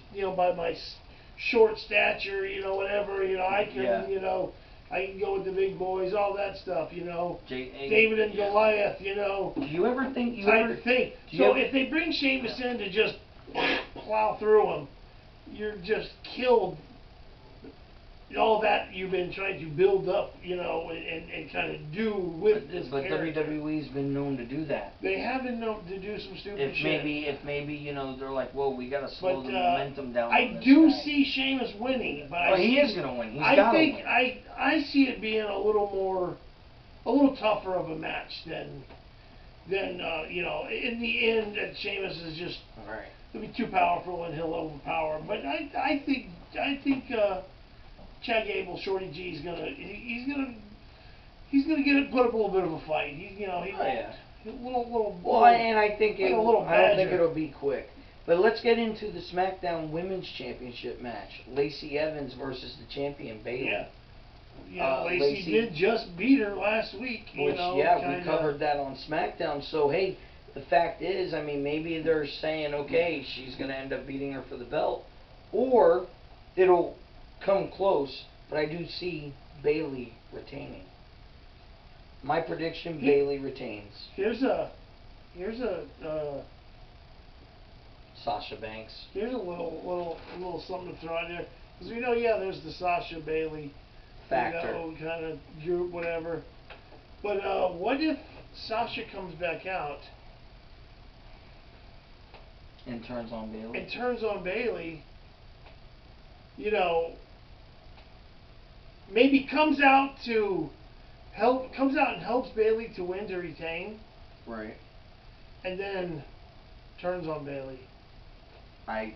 Speaker 1: short stature. You know, whatever. You know, I can go with the big boys, all that stuff, you know.
Speaker 2: J.A.
Speaker 1: David and Goliath, you know.
Speaker 2: Do you ever think
Speaker 1: So if they bring Sheamus in to just plow through them, you're just killed all that you've been trying to build up, you know, and kind of do with this character.
Speaker 2: WWE's been known to do that.
Speaker 1: They have been known to do some stupid shit.
Speaker 2: If maybe, you know, they're like, whoa, we gotta slow the momentum down.
Speaker 1: I do see Sheamus winning, but
Speaker 2: he is gonna win. He's gotta win.
Speaker 1: I see it being a little tougher of a match than you know, in the end, Sheamus is just he'll be too powerful and he'll overpower. But I think Chad Gable, Shorty G, he's gonna get it, put up a little bit of a fight.
Speaker 2: Well, and I think I don't think it'll be quick. But let's get into the SmackDown Women's Championship match: Lacey Evans versus the champion Bayley.
Speaker 1: Yeah, Lacey did just beat her last week.
Speaker 2: We covered that on SmackDown. So hey, the fact is, I mean, maybe they're saying, okay, she's gonna end up beating her for the belt, or it'll come close. But I do see Bayley retaining. My prediction: Bayley retains.
Speaker 1: Here's a
Speaker 2: Sasha Banks.
Speaker 1: Here's a little something to throw out there, because we know, there's the Sasha Bayley
Speaker 2: factor,
Speaker 1: kind of group, whatever. But what if Sasha comes back out
Speaker 2: and turns on
Speaker 1: Bayley? You know, maybe comes out and helps Bayley to win, to retain.
Speaker 2: Right.
Speaker 1: And then turns on Bayley.
Speaker 2: I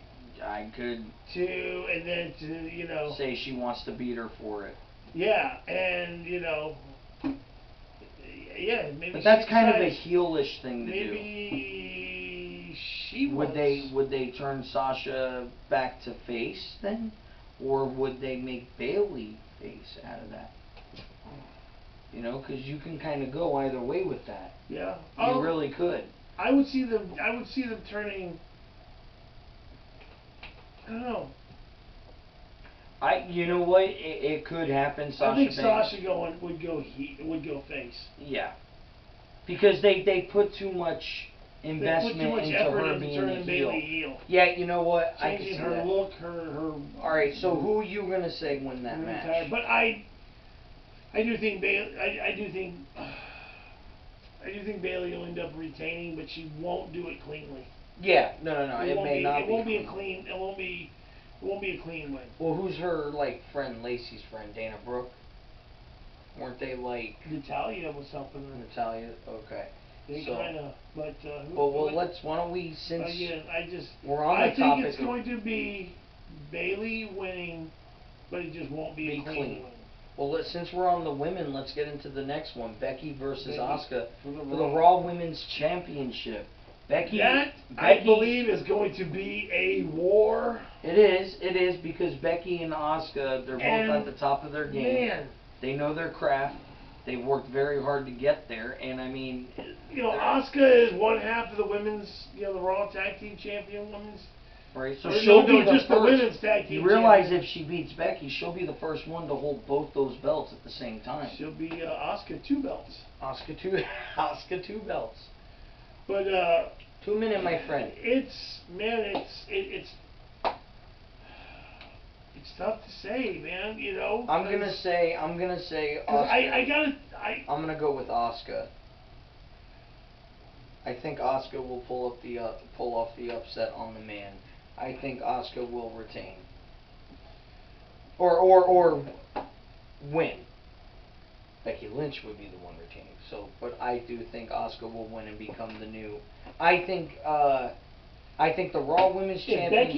Speaker 2: could
Speaker 1: you know,
Speaker 2: say she wants to beat her for it.
Speaker 1: Yeah, and you know, maybe.
Speaker 2: But that's kind of a heelish thing to do.
Speaker 1: Maybe she
Speaker 2: would they turn Sasha back to face then, or would they make Bayley face out of that? You know, because you can kind of go either way with that.
Speaker 1: Yeah,
Speaker 2: you really could.
Speaker 1: I would see them turning. I don't know.
Speaker 2: You know what? It could happen.
Speaker 1: I think Sasha would go face.
Speaker 2: Yeah, because they put too much investment into her being a heel. Yeah, you know what?
Speaker 1: Changing her look, her.
Speaker 2: All right, so who are you gonna say win that match?
Speaker 1: But I do think Bayley. I do think Bayley will end up retaining, but she won't do it cleanly.
Speaker 2: Yeah, no. It won't be a clean win. Well, who's her friend? Lacey's friend, Dana Brooke. Weren't they like?
Speaker 1: Natalya was helping her.
Speaker 2: Natalya, okay.
Speaker 1: They kind of, but.
Speaker 2: Why don't we, since we're on the topic.
Speaker 1: I think it's going to be Bayley winning, but it just won't be a clean win.
Speaker 2: Well, since we're on the women, let's get into the next one: Becky versus Asuka for the Raw Women's Championship. Becky,
Speaker 1: I believe, is going to be a war.
Speaker 2: It is because Becky and Asuka, they're both at the top of their game.
Speaker 1: Man.
Speaker 2: They know their craft. They've worked very hard to get there, and I mean,
Speaker 1: you know, Asuka is one half of the women's, the Raw Tag Team Champion women's.
Speaker 2: Right, so she'll be the first.
Speaker 1: The women's tag team.
Speaker 2: You realize if she beats Becky, she'll be the first one to hold both those belts at the same time.
Speaker 1: She'll be Asuka 2 belts.
Speaker 2: Asuka 2 belts.
Speaker 1: But
Speaker 2: 2 minute, my friend.
Speaker 1: It's tough to say, man. You know.
Speaker 2: I'm gonna say Asuka. I'm gonna go with Asuka. I think Asuka will pull off the upset on the man. I think Asuka will retain. Or win. Becky Lynch would be the one retaining. So, but I do think Asuka will win and become the new. I think the Raw Women's Championship.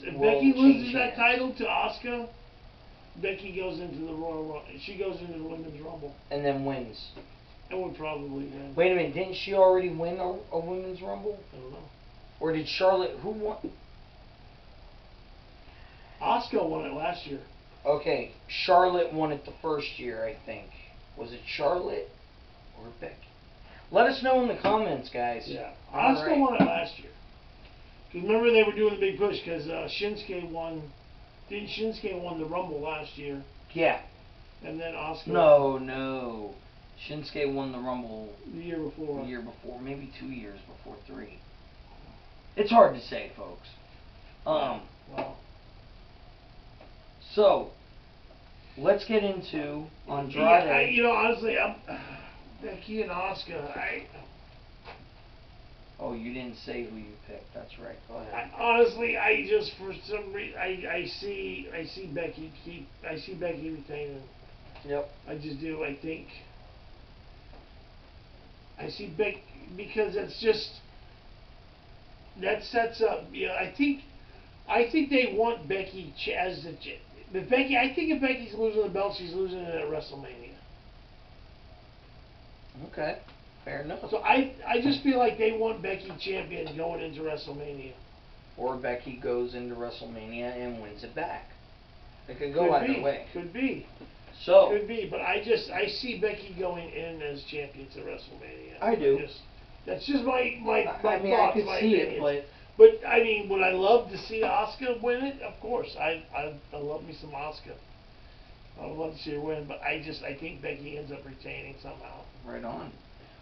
Speaker 1: If Becky loses that title to Asuka, Becky goes into the Royal. She goes into the Women's Rumble.
Speaker 2: And then wins.
Speaker 1: And would probably win.
Speaker 2: Wait a minute, didn't she already win a Women's Rumble?
Speaker 1: I don't know.
Speaker 2: Or did Charlotte? Who won?
Speaker 1: Asuka won it last year.
Speaker 2: Okay, Charlotte won it the first year, I think. Was it Charlotte or Becky? Let us know in the comments, guys.
Speaker 1: Yeah, Asuka won it last year. Because remember, they were doing the big push because Shinsuke won. Didn't Shinsuke won the Rumble last year?
Speaker 2: Yeah.
Speaker 1: And then Asuka.
Speaker 2: No. Shinsuke won the Rumble
Speaker 1: the year before.
Speaker 2: Maybe 2 years before, 3. It's hard to say, folks.
Speaker 1: Wow.
Speaker 2: So, let's get into Andrade.
Speaker 1: Yeah, honestly, Becky and Asuka.
Speaker 2: Oh, you didn't say who you picked. That's right. Go ahead.
Speaker 1: Honestly, I just for some reason I see Becky retaining.
Speaker 2: Yep.
Speaker 1: I just do. I think I see Becky because it's just that sets up. Yeah, I think they want Becky as the. But Becky, I think if Becky's losing the belt, she's losing it at WrestleMania.
Speaker 2: Okay. Fair enough.
Speaker 1: So I just feel like they want Becky champion going into WrestleMania.
Speaker 2: Or Becky goes into WrestleMania and wins it back. It could go either way.
Speaker 1: Could be.
Speaker 2: So
Speaker 1: could be, but I see Becky going in as champion to WrestleMania.
Speaker 2: I do.
Speaker 1: That's just my thoughts,
Speaker 2: I could
Speaker 1: my
Speaker 2: see
Speaker 1: opinions.
Speaker 2: it,
Speaker 1: But I mean, would I love to see Asuka win it? Of course, I love me some Asuka. I would love to see her win, but I think Becky ends up retaining somehow.
Speaker 2: Right on.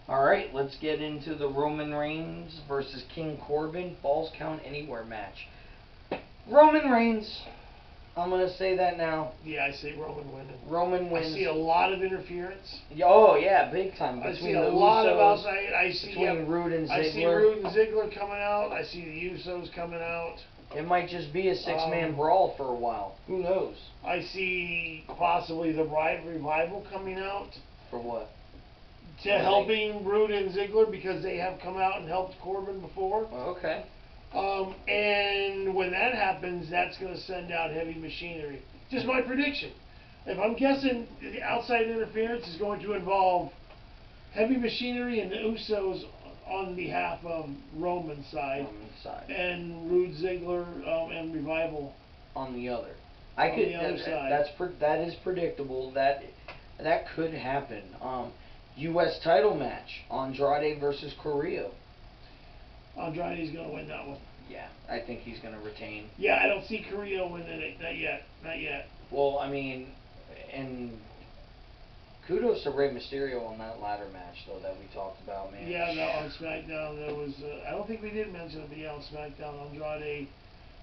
Speaker 2: All right, let's get into the Roman Reigns versus King Corbin Falls Count Anywhere match. Roman Reigns. I'm going to say that now.
Speaker 1: Yeah, I say Roman winning.
Speaker 2: Roman wins.
Speaker 1: I see a lot of interference.
Speaker 2: Oh, yeah, big time.
Speaker 1: I see a lot of outside. I see
Speaker 2: between Rude and Ziggler.
Speaker 1: I see Rude and Ziggler coming out. I see the Usos coming out.
Speaker 2: It might just be a 6-man brawl for a while. Who knows?
Speaker 1: I see possibly the Revival coming out.
Speaker 2: For what?
Speaker 1: To helping Rude and Ziggler because they have come out and helped Corbin before.
Speaker 2: Okay.
Speaker 1: And when that happens, that's going to send out heavy machinery. Just my prediction. If I'm guessing, the outside interference is going to involve heavy machinery and the Usos on behalf of Roman's side. And Rude, Ziggler, and Revival
Speaker 2: on the other.
Speaker 1: The other side.
Speaker 2: That is predictable. That could happen. U.S. title match: Andrade versus Carrillo.
Speaker 1: Andrade's going to win that one.
Speaker 2: Yeah, I think he's going to retain.
Speaker 1: Yeah, I don't see Carrillo winning it. Not yet.
Speaker 2: Well, I mean, and kudos to Rey Mysterio on that ladder match, though, that we talked about, man.
Speaker 1: Yeah, no, on SmackDown, there was, I don't think we did mention it, but yeah, on SmackDown, Andrade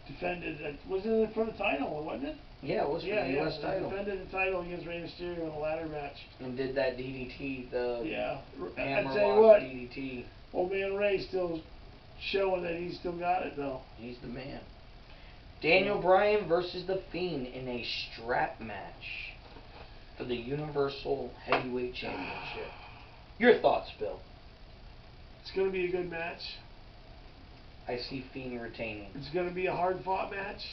Speaker 1: defended, was it for the title, wasn't it?
Speaker 2: Yeah, it was for the U.S. title.
Speaker 1: Defended the title against Rey Mysterio in a ladder match.
Speaker 2: And did that DDT, the
Speaker 1: hammerlock
Speaker 2: DDT.
Speaker 1: Old man Ray still showing that he's still got it, though.
Speaker 2: He's the man. Daniel Bryan versus The Fiend in a strap match for the Universal Heavyweight Championship. Your thoughts, Bill?
Speaker 1: It's going to be a good match.
Speaker 2: I see Fiend retaining.
Speaker 1: It's going to be a hard-fought match.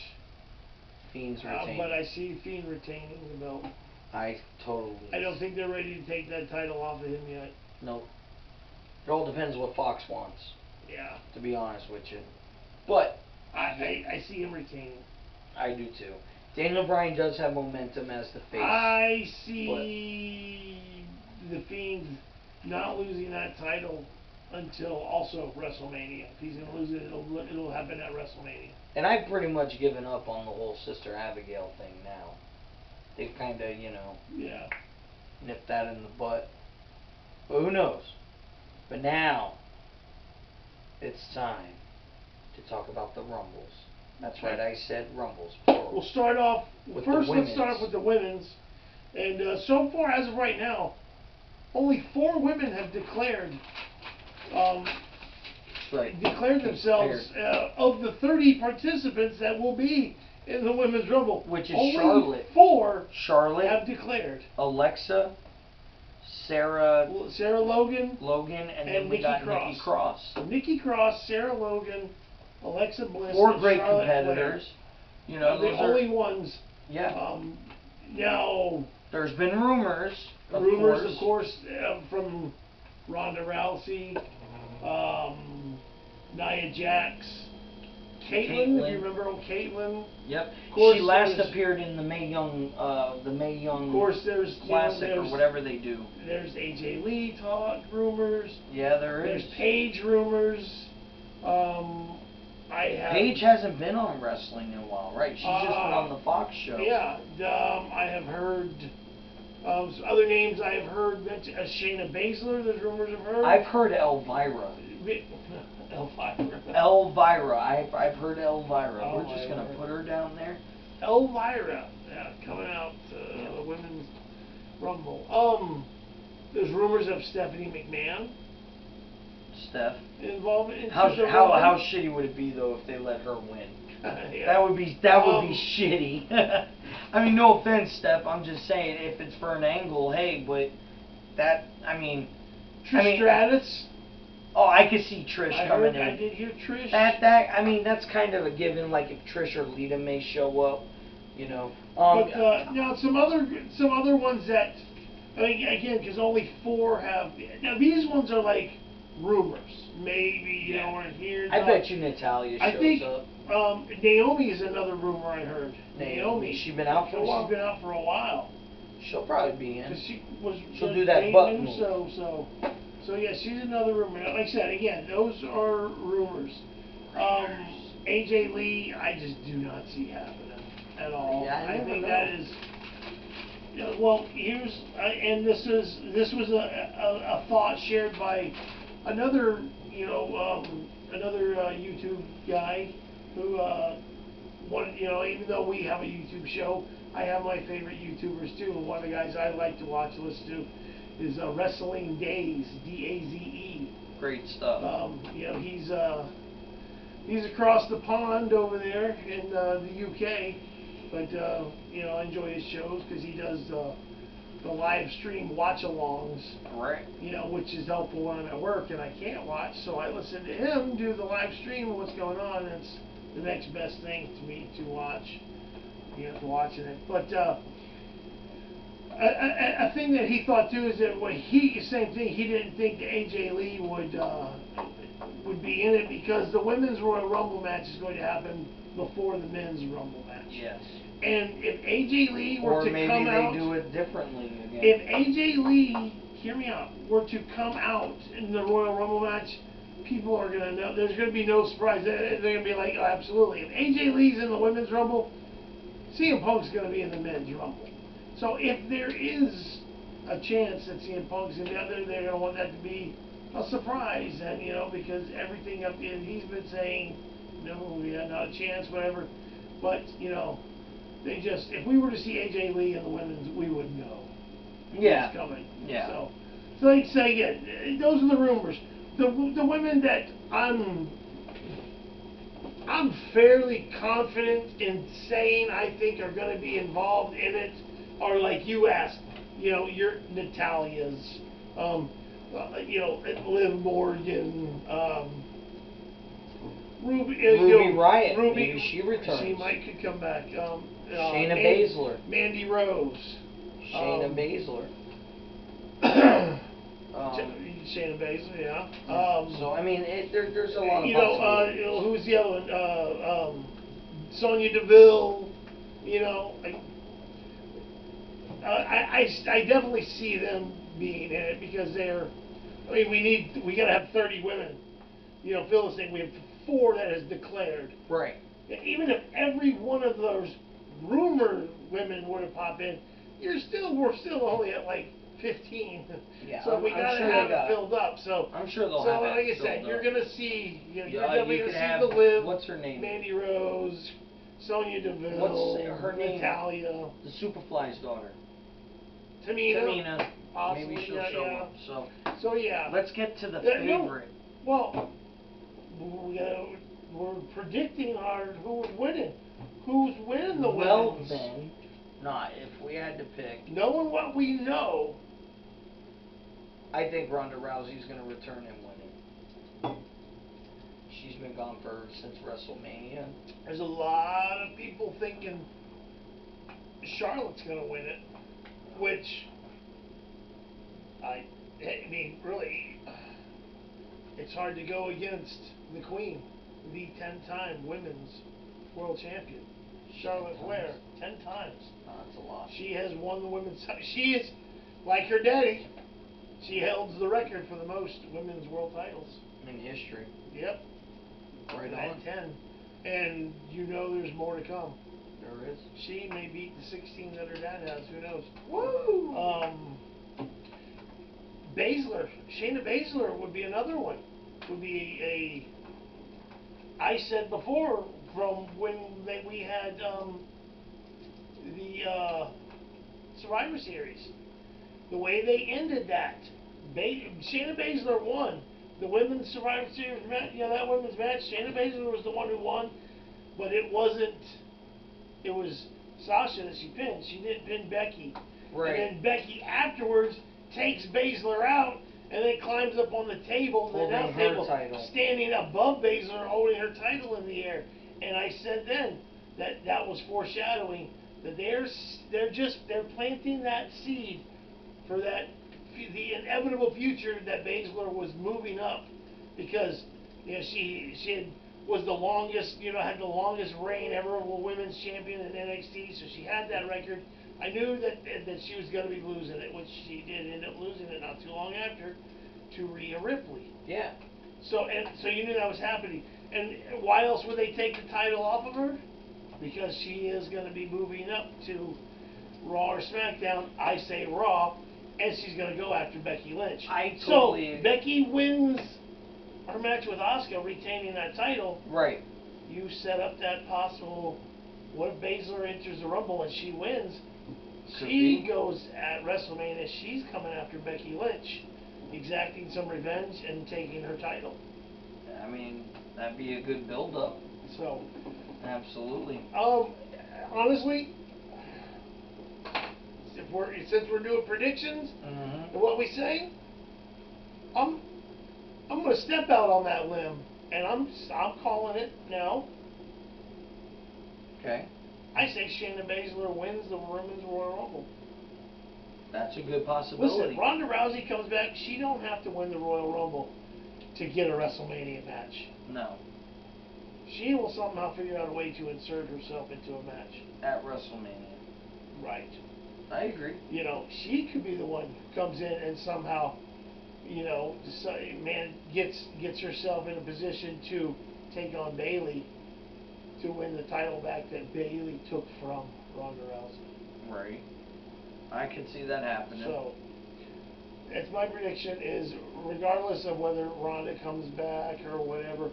Speaker 2: Fiend's retaining.
Speaker 1: But I see Fiend retaining the belt.
Speaker 2: I don't
Speaker 1: think they're ready to take that title off of him yet.
Speaker 2: Nope. It all depends what Fox wants.
Speaker 1: Yeah.
Speaker 2: To be honest with you. But
Speaker 1: I see him retaining.
Speaker 2: I do too. Daniel Bryan does have momentum as the face.
Speaker 1: I see the Fiend not losing that title until also WrestleMania. If he's going to lose it, it'll happen at WrestleMania.
Speaker 2: And I've pretty much given up on the whole Sister Abigail thing now. They've kind of, nipped that in the butt. But who knows? But now, it's time to talk about the Rumbles. That's right, I said Rumbles. Plural.
Speaker 1: We'll start off, let's start off with the women's. And so far, as of right now, only 4 women have declared themselves of the 30 participants that will be in the Women's Rumble.
Speaker 2: Which is
Speaker 1: only
Speaker 2: Charlotte.
Speaker 1: 4
Speaker 2: Charlotte
Speaker 1: have declared.
Speaker 2: Alexa, Sarah
Speaker 1: Logan,
Speaker 2: and then we got Nikki Cross.
Speaker 1: Nikki Cross, Sarah Logan, Alexa Bliss,
Speaker 2: 4
Speaker 1: and
Speaker 2: great
Speaker 1: Charlotte
Speaker 2: competitors.
Speaker 1: Flair. The only ones.
Speaker 2: Yeah.
Speaker 1: Now,
Speaker 2: there's been rumors. Of
Speaker 1: course, from Ronda Rousey, Nia Jax, Caitlyn. If you remember, Caitlyn.
Speaker 2: Yep. Of course, she last appeared in the Mae Young,
Speaker 1: Of course, there's
Speaker 2: Classic or whatever they do.
Speaker 1: There's AJ Lee rumors.
Speaker 2: Yeah, there is.
Speaker 1: There's Paige rumors.
Speaker 2: Paige hasn't been on wrestling in a while, right? She's just been on the Fox show.
Speaker 1: Yeah, I have heard Some other names I've heard mentioned, Shayna Baszler, there's rumors of her.
Speaker 2: I've heard Elvira.
Speaker 1: Elvira.
Speaker 2: Elvira. I've heard Elvira. We're just going to put her down there.
Speaker 1: Elvira. Yeah, coming out the Women's Rumble. There's rumors of Stephanie McMahon.
Speaker 2: Steph.
Speaker 1: Involved in
Speaker 2: how shitty would it be though if they let her win?
Speaker 1: Yeah.
Speaker 2: That would be shitty. I mean, no offense, Steph. I'm just saying if it's for an angle, hey, but that
Speaker 1: Trish Stratus.
Speaker 2: Oh, I could see Trish coming in.
Speaker 1: I did hear Trish.
Speaker 2: That's kind of a given. Like if Trish or Lita may show up, you know.
Speaker 1: But now some other ones that, I mean, again, because only 4 have. Now these ones are like rumors. Maybe you know we're here.
Speaker 2: I bet you Natalya shows up.
Speaker 1: Naomi is another rumor I heard. Naomi.
Speaker 2: She's been out for a while.
Speaker 1: She's been out for a while.
Speaker 2: She'll probably be in.
Speaker 1: She'll
Speaker 2: do that butt move.
Speaker 1: So yeah, she's another rumor. Like I said, again, those are rumors. AJ Lee, I just do not see happening at all.
Speaker 2: Yeah,
Speaker 1: I think that is. Well, here's and this was a thought shared by another YouTube guy who even though we have a YouTube show, I have my favorite YouTubers too, and one of the guys I like to watch and listen to is Wrestling Daze, DAZE.
Speaker 2: Great stuff.
Speaker 1: He's across the pond over there in the UK, but I enjoy his shows because he does the live stream watch-alongs.
Speaker 2: Correct.
Speaker 1: Which is helpful when I'm at work and I can't watch, so I listen to him do the live stream of what's going on. It's the next best thing to me to watch. To watching it. But a thing that he thought too is that same thing. He didn't think that AJ Lee would be in it because the women's Royal Rumble match is going to happen before the men's Rumble match.
Speaker 2: Yes.
Speaker 1: And if AJ Lee were to come out,
Speaker 2: or maybe they do it differently again.
Speaker 1: If AJ Lee, hear me out, were to come out in the Royal Rumble match, people are gonna know. There's gonna be no surprise. They're gonna be like, oh, absolutely. If AJ Lee's in the women's Rumble, CM Punk's gonna be in the men's Rumble. So if there is a chance that CM Punk's in there, they're gonna want that to be a surprise, and because everything up in he's been saying, no, yeah, not a chance, whatever. But they just, if we were to see AJ Lee in the women's, we would know.
Speaker 2: Yeah.
Speaker 1: He's coming.
Speaker 2: Yeah.
Speaker 1: So like I say again, those are the rumors. The women that I'm fairly confident in saying I think are going to be involved in it are like you asked, your Natalya's, Liv Morgan,
Speaker 2: Ruby Riott. Maybe she returns.
Speaker 1: She could come back.
Speaker 2: Shayna Baszler.
Speaker 1: Mandy Rose.
Speaker 2: Shayna Baszler.
Speaker 1: Shayna Baszler, yeah.
Speaker 2: So I mean, there's a lot of
Speaker 1: who's the other one? Sonya Deville. I definitely see them being in it because they're. I mean, we got to have 30 women. Phil was saying we have 4 that has declared.
Speaker 2: Right.
Speaker 1: Even if every one of those rumored women were to pop in, we're still only at like 15.
Speaker 2: Yeah,
Speaker 1: so we got to have it filled up. So
Speaker 2: I'm sure they'll have it.
Speaker 1: So like I said, you're gonna see. You're definitely gonna see the Liv.
Speaker 2: What's her name?
Speaker 1: Mandy Rose, Sonya Deville.
Speaker 2: What's her name?
Speaker 1: Natalya.
Speaker 2: The Superfly's daughter.
Speaker 1: Tamina.
Speaker 2: Possibly, maybe she'll show up.
Speaker 1: So yeah.
Speaker 2: Let's get to the favorite.
Speaker 1: Well, we're predicting who would win it. Who's winning the women's?
Speaker 2: Well then, if we had to pick.
Speaker 1: Knowing what we know,
Speaker 2: I think Ronda Rousey's going to return and win it. She's been gone since WrestleMania.
Speaker 1: There's a lot of people thinking Charlotte's going to win it, which I mean, really, it's hard to go against the Queen, the 10-time women's world champion, Charlotte Flair, 10 times.
Speaker 2: Oh, that's a lot.
Speaker 1: She has won the women's. She is like her daddy. She holds the record for the most women's world titles
Speaker 2: in history.
Speaker 1: Yep.
Speaker 2: Right on.
Speaker 1: 10. And there's more to come.
Speaker 2: There is.
Speaker 1: She may beat the 16 that her dad has. Who knows?
Speaker 2: Woo!
Speaker 1: Shayna Baszler would be another one. Would be I said before, from when we had the Survivor Series, the way they ended that, Shayna Baszler won the women's Survivor Series match. That women's match. Shayna Baszler was the one who won, but it wasn't. It was Sasha that she pinned. She didn't pin Becky.
Speaker 2: Right.
Speaker 1: And then Becky afterwards takes Baszler out and then climbs up on the table, the announce table, standing above Baszler, holding her title in the air. And I said then that was foreshadowing that they're planting that seed for the inevitable future that Baszler was moving up, because she was the longest, had the longest reign ever of a women's champion in NXT, so she had that record. I knew that she was going to be losing it, which she did end up losing it not too long after to Rhea Ripley.
Speaker 2: Yeah.
Speaker 1: So you knew that was happening. And why else would they take the title off of her? Because she is going to be moving up to Raw or SmackDown. I say Raw, and she's going to go after Becky Lynch.
Speaker 2: I totally agree.
Speaker 1: Becky wins her match with Asuka, retaining that title.
Speaker 2: Right.
Speaker 1: You set up that possible. What if Baszler enters the Rumble and she wins? She goes at WrestleMania. She's coming after Becky Lynch, exacting some revenge and taking her title.
Speaker 2: I mean, that'd be a good build-up.
Speaker 1: So.
Speaker 2: Absolutely.
Speaker 1: Honestly, since we're doing predictions and what we say, I'm going to step out on that limb, and I'm calling it now.
Speaker 2: Okay.
Speaker 1: I say Shayna Baszler wins the Women's Royal Rumble.
Speaker 2: That's a good possibility.
Speaker 1: Listen, Ronda Rousey comes back. She don't have to win the Royal Rumble to get a WrestleMania match.
Speaker 2: No.
Speaker 1: She will somehow figure out a way to insert herself into a match.
Speaker 2: At WrestleMania.
Speaker 1: Right.
Speaker 2: I agree.
Speaker 1: She could be the one who comes in and somehow, gets herself in a position to take on Bayley to win the title back that Bayley took from Ronda Rousey.
Speaker 2: Right. I could see that happening.
Speaker 1: So, that's my prediction, is regardless of whether Ronda comes back or whatever,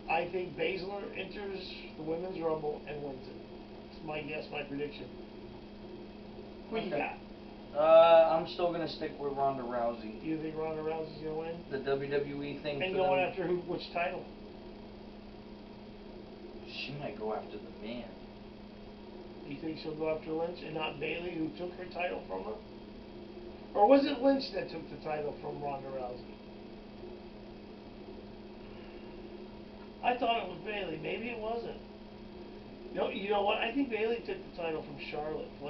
Speaker 1: I think Baszler enters the Women's Rumble and wins it. It's my guess, my prediction. Who you got?
Speaker 2: I'm still going to stick with Ronda Rousey.
Speaker 1: You think Ronda Rousey's going to win?
Speaker 2: The WWE thing.
Speaker 1: And going after which title?
Speaker 2: She might go after the man.
Speaker 1: You think she'll go after Lynch and not Bayley, who took her title from her? Or was it Lynch that took the title from Ronda Rousey? I thought it was Bayley. Maybe it wasn't. No, you know what? I think Bayley took the title from Charlotte Flair.